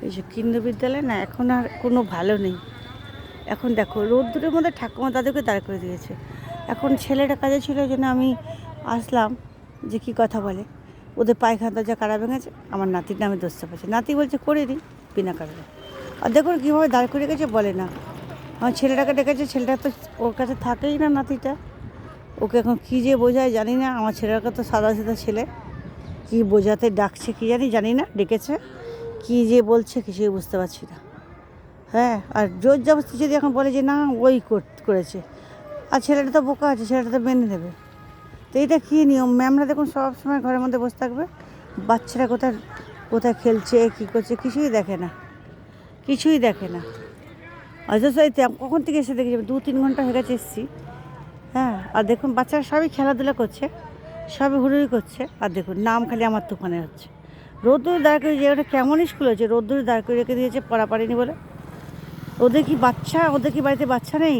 এই যে কেন্দ্রীয় বিদ্যালয় না এখন আর কোনো ভালো নেই। এখন দেখো রোদ্দুরের মধ্যে ঠাকুমা দাদুকে দাঁড় করে দিয়েছে। এখন ছেলেটা কাজে ছিল এই জন্য আমি আসলাম যে কী কথা বলে, ওদের পায়খানা দরজা কারা ভেঙেছে, আমার নাতির নামে দোষটা পাচ্ছে। নাতি বলছে করে দিই বিনা কারণে। আর দেখুন কীভাবে দাঁড় করে রেখেছে বলে না। আমার ছেলেটাকে ডেকেছে, ছেলেটা তো ওর কাছে থাকেই না নাতিটা, ওকে এখন কী যে বোঝায় জানি না। আমার ছেলেটাকে তো সাদা সাদা ছেলে, কী বোঝাতে ডাকছে কী জানি না, ডেকেছে কী যে বলছে কিছুই বুঝতে পারছি না। হ্যাঁ, আর জোর জবরদস্তি যদি এখন বলে যে না ওই করেছে, আর ছেলেটা তো বোকা আছে, ছেলেটা তো মেনে নেবে। তো এটা কী নিয়ম? ম্যামরা দেখুন সব সময় ঘরের মধ্যে বসে থাকবে, বাচ্চারা কোথায় কোথায় খেলছে কী করছে কিছুই দেখে না, কিছুই দেখে না। অথচ এই কখন থেকে এসে দেখি 2-3 ঘন্টা হয়ে গেছে এসেছি। হ্যাঁ, আর দেখুন বাচ্চারা সবই খেলাধুলা করছে, সবই হুড়ুড়ি করছে, আর দেখুন নাম খালি আমার তুফানে হচ্ছে। রোদ্দুরে দাঁড় করে যে ওটা কেমন স্কুল হয়েছে, রোদ্দুরে দাঁড় করে রেখে দিয়েছে পড়া পারেনি বলে। ওদের কি বাচ্চা, ওদের কি বাড়িতে বাচ্চা নেই?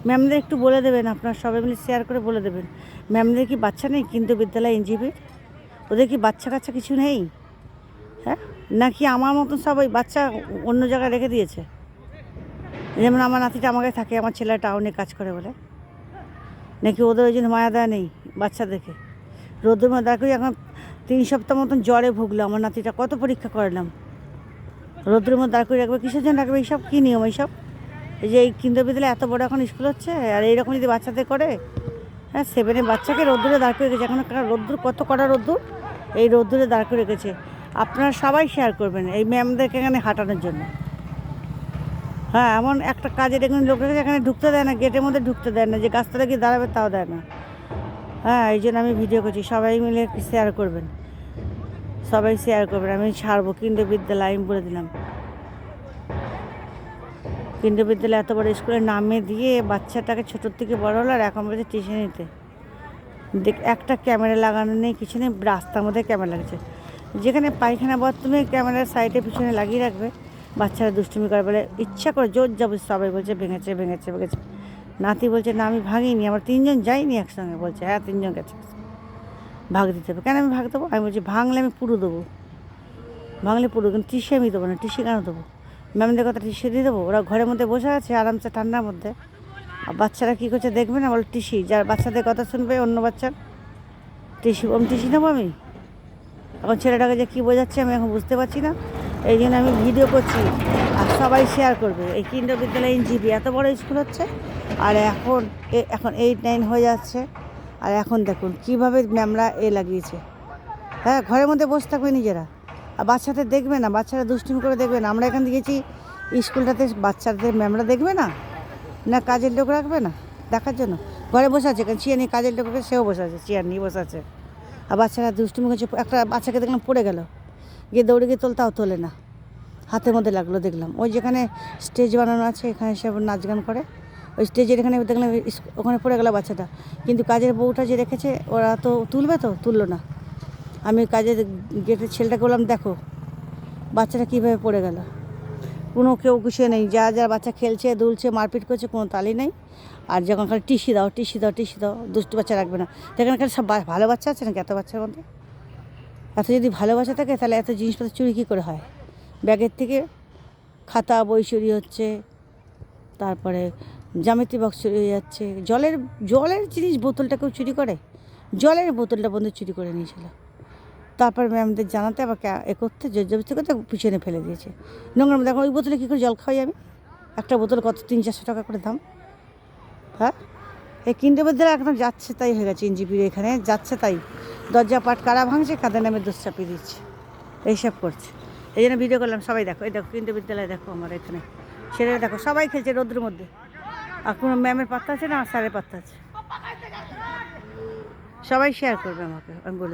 ম্যামদের একটু বলে দেবেন, আপনারা সবাই মিলে শেয়ার করে বলে দেবেন, ম্যামদের কি বাচ্চা নেই কিন্তু বিদ্যালয় এনজিপির? ওদের কি বাচ্চা কাচ্চা কিছু নেই? হ্যাঁ, নাকি আমার মতন সবাই বাচ্চা অন্য জায়গায় রেখে দিয়েছে? যেমন আমার নাতিটা আমাকে থাকে, আমার ছেলে টাউনে কাজ করে বলে, নাকি ওদের ওই জন্য মায়া দেওয়া নেই বাচ্চাদেরকে? রোদের মধ্যে দাঁড় করে এখন 3 সপ্তাহ মতন জ্বরে ভুগলো আমার নাতিটা, কত পরীক্ষা করালাম। রোদ্রের মধ্যে দাঁড় করে রাখবে কিসের জন্য রাখবে? এইসব কী নিয়ম এইসব? এই যে এই কেন্দ্রীয় বিদ্যালয়ে এত বড় এখন স্কুল হচ্ছে, আর এইরকম যদি বাচ্চাদের করে। হ্যাঁ, 7-এ বাচ্চাকে রোদ্দুরে দাঁড় করে রেখেছে, এখন রোদ্দুর কত কড়া রোদ্দুর, এই রোদ্দুরে দাঁড় করে রেখেছে। আপনারা সবাই শেয়ার করবেন এই ম্যামদেরকে এখানে হাঁটানোর জন্য। হ্যাঁ, এমন একটা কাজের এখানে লোক রেখেছে, এখানে ঢুকতে দেয় না, গেটের মধ্যে ঢুকতে দেয় না, যে গাছতলা গিয়ে দাঁড়াবে তাও দেয় না। হ্যাঁ, এই জন্য আমি ভিডিও করছি, সবাই মিলে শেয়ার করবেন, সবাই শেয়ার করবেন। আমি ছাড়বো কেন্দ্রীয় বিদ্যালয়, আমি বলে দিলাম। কেন্দ্রীয় বিদ্যালয় এত বড় স্কুলে নামে দিয়ে বাচ্চাটাকে ছোটোর থেকে বড় হলো, আর এখন বলছে টিউশনিতে। একটা ক্যামেরা লাগানো নেই, কিছু নেই, রাস্তার মধ্যে ক্যামেরা লাগছে। যেখানে পায়খানা বাথরুমে ক্যামেরার সাইডে পিছনে লাগিয়ে রাখবে, বাচ্চারা দুষ্টুমি করে বলে ইচ্ছা করে জোর যাবো, সবাই বলছে ভেঙেছে ভেঙেছে ভেঙেছে। নাতি বলছে না আমি ভাঙিনি, আমার 3 জন যাইনি একসঙ্গে। বলছে হ্যাঁ 3 জন গেছে, ভাগ দিতে হবে। কেন আমি ভাগ দেবো? আমি বলছি ভাঙলে আমি পুরো দেবো, ভাঙলে পুরো, কিন্তু টিসি আমি দেবো না। টিসি কেন দেবো? ম্যামদের কথা টিসি দিয়ে দেবো? ওরা ঘরের মধ্যে বসে আছে আরামসে ঠান্ডার মধ্যে, আর বাচ্চারা কী করছে দেখবে না? বলে টিসি, যার বাচ্চাদের কথা শুনবে অন্য বাচ্চার টিসি, টিসি নেবো আমি? এখন ছেলেটাকে যে কী বোঝাচ্ছে আমি এখন বুঝতে পারছি না, এই জন্য আমি ভিডিও করছি, আর সবাই শেয়ার করবে। এই কেন্দ্রীয় বিদ্যালয় এনজিপি এত বড় স্কুল হচ্ছে, আর এখন 8-9 হয়ে যাচ্ছে, আর এখন দেখুন কীভাবে ম্যামরা লাগিয়েছে। হ্যাঁ, ঘরের মধ্যে বসে থাকবে নিজেরা, আর বাচ্চাদের দেখবে না, বাচ্চারা দুষ্টুমি করে দেখবে না। আমরা এখান থেকে গেছি স্কুলটাতে, বাচ্চাদের ম্যামরা দেখবে না, না কাজের লোক রাখবে না দেখার জন্য? ঘরে বসে আছে, চেয়ার নিয়ে কাজের লোককে, সেও বসে আছে চেয়ার নিয়ে বসে আছে, আর বাচ্চারা দুষ্টুমি করছে। একটা বাচ্চাকে দেখলাম পড়ে গেল, গিয়ে দৌড়ে গিয়ে তোলতাও তোলে না, হাতের মধ্যে লাগলো দেখলাম। ওই যেখানে স্টেজ বানানো আছে এখানে সব নাচ গান করে, ওই স্টেজের এখানে দেখলাম ওখানে পড়ে গেল বাচ্চাটা। কিন্তু কাজের বউটা যে রেখেছে ওরা তো তুলবে, তো তুললো না। আমি কাজের গেটের ছেলেটাকে বললাম দেখো বাচ্চাটা কীভাবে পড়ে গেল, কোনো কেউ কিছু নেই, যা বাচ্চা খেলছে দুলছে মারপিট করছে, কোনো তালি নেই। আর যখন খালি টিসি দাও টিসি দাও টিসি দাও, দুষ্টু বাচ্চা রাখবে না। সেখানে খালি সব ভালো বাচ্চা আছে নাকি এত বাচ্চার মধ্যে? এত যদি ভালো বাচ্চা থাকে তাহলে এত জিনিসপত্র চুরি কী করে হয়? ব্যাগের থেকে খাতা বই চুরি হচ্ছে, তারপরে জ্যামিতি বক্স চুরি হয়ে যাচ্ছে, জলের জিনিস বোতলটাকেও চুরি করে, জলের বোতলটা বন্ধু চুরি করে নিয়েছিল। তারপর ম্যামদের জানাতে আবার করতে জবরদস্তি করতে পিছনে ফেলে দিয়েছে নোংরার মধ্যে। এখন ওই বোতলে কী করে জল খাওয়াই আমি? একটা বোতল কত 300-400 টাকা করে দাম। হ্যাঁ, এই কেন্দ্রীয় বিদ্যালয় একদম যাচ্ছে তাই হয়ে গেছে, এনজিপির এখানে যাচ্ছে তাই, দরজা পাট কারা ভাঙছে, কাদের নামে দোষ চাপিয়ে দিচ্ছে, এইসব করছে। এই জন্য ভিডিও করলাম, সবাই দেখো। এই দেখো কেন্দ্রীয় বিদ্যালয়, দেখো আমার এখানে ছেলেরা দেখো সবাই খেলছে রোদ্রের মধ্যে, আর কোনো ম্যামের পাত্তা আছে না, আর স্যারের পাত্তা আছে? সবাই শেয়ার করবে আমাকে, আমি বলে